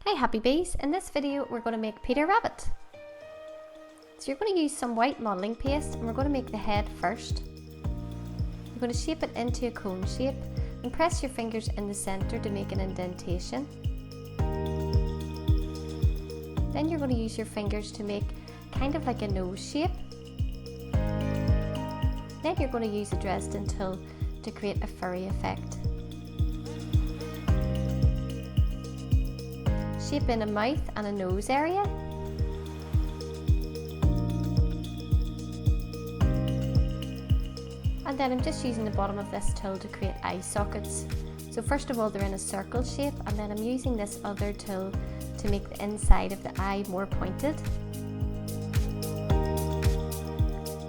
Hi Happy Bees, in this video we're going to make Peter Rabbit. So you're going to use some white modelling paste and we're going to make the head first. You're going to shape it into a cone shape and press your fingers in the centre to make an indentation. Then you're going to use your fingers to make kind of like a nose shape. Then you're going to use a Dresden tool to create a furry effect. Shape in a mouth and a nose area. And then I'm just using the bottom of this tool to create eye sockets. So first of all they're in a circle shape, and then I'm using this other tool to make the inside of the eye more pointed.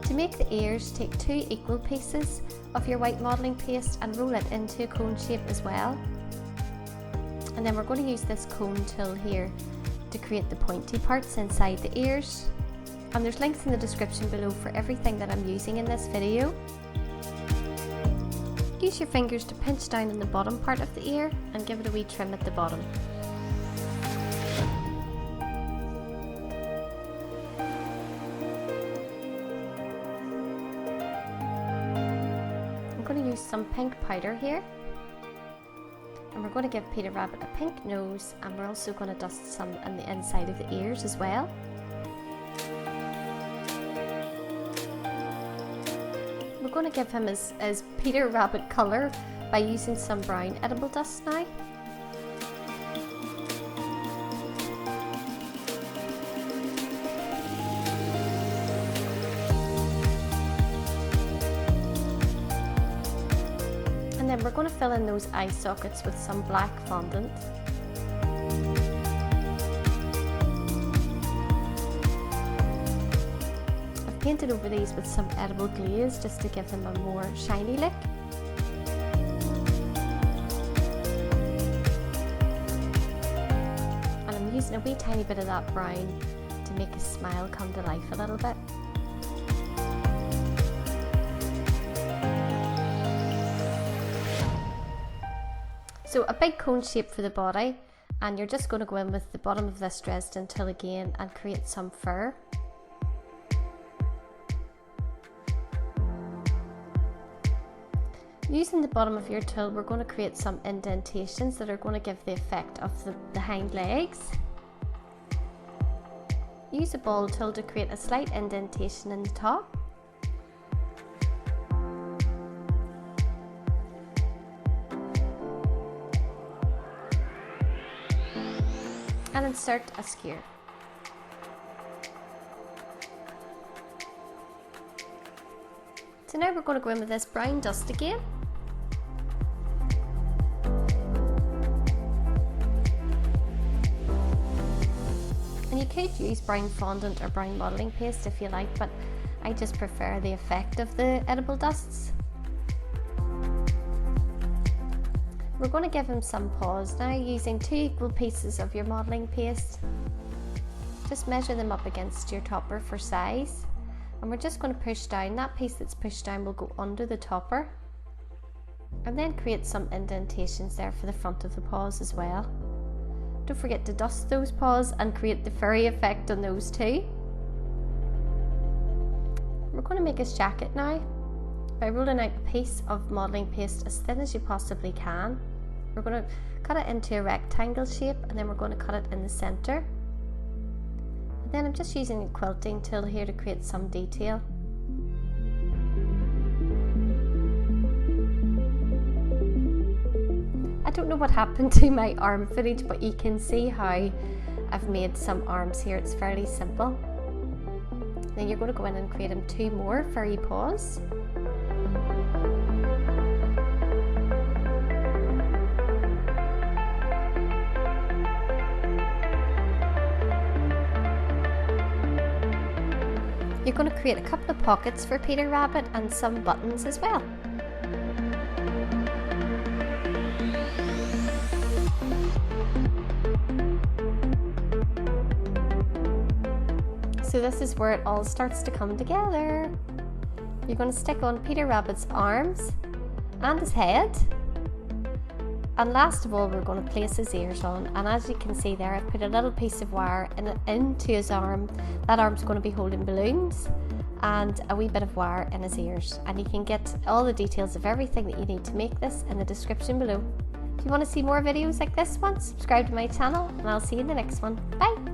To make the ears, take 2 equal pieces of your white modelling paste and roll it into a cone shape as well. And then we're going to use this cone tool here to create the pointy parts inside the ears. And there's links in the description below for everything that I'm using in this video. Use your fingers to pinch down in the bottom part of the ear and give it a wee trim at the bottom. I'm going to use some pink powder here. And we're going to give Peter Rabbit a pink nose, and we're also going to dust some on the inside of the ears as well. We're going to give him his Peter Rabbit colour by using some brown edible dust now. And then we're going to fill in those eye sockets with some black fondant. I've painted over these with some edible glaze just to give them a more shiny look. And I'm using a wee tiny bit of that brown to make his smile come to life a little bit. So a big cone shape for the body, and you're just going to go in with the bottom of this Dresden tool again and create some fur. Using the bottom of your tool, we're going to create some indentations that are going to give the effect of the hind legs. Use a ball tool to create a slight indentation in the top. And insert a skewer. So now we're going to go in with this brown dust again. And you could use brown fondant or brown modelling paste if you like, but I just prefer the effect of the edible dusts. We're going to give him some paws now using 2 equal pieces of your modelling paste. Just measure them up against your topper for size, and we're just going to push down. That piece that's pushed down will go under the topper, and then create some indentations there for the front of the paws as well. Don't forget to dust those paws and create the furry effect on those too. We're going to make his jacket now by rolling out a piece of modelling paste as thin as you possibly can. We're going to cut it into a rectangle shape, and then we're going to cut it in the centre. And then I'm just using a quilting tool here to create some detail. I don't know what happened to my arm footage, but you can see how I've made some arms here. It's fairly simple. Then you're going to go in and create him 2 more furry paws. You're going to create a couple of pockets for Peter Rabbit and some buttons as well. So this is where it all starts to come together. You're going to stick on Peter Rabbit's arms and his head. And last of all, we're going to place his ears on, and as you can see there, I've put a little piece of wire into his arm. That arm's going to be holding balloons and a wee bit of wire in his ears, and you can get all the details of everything that you need to make this in the description below. If you want to see more videos like this one, subscribe to my channel, and I'll see you in the next one. Bye!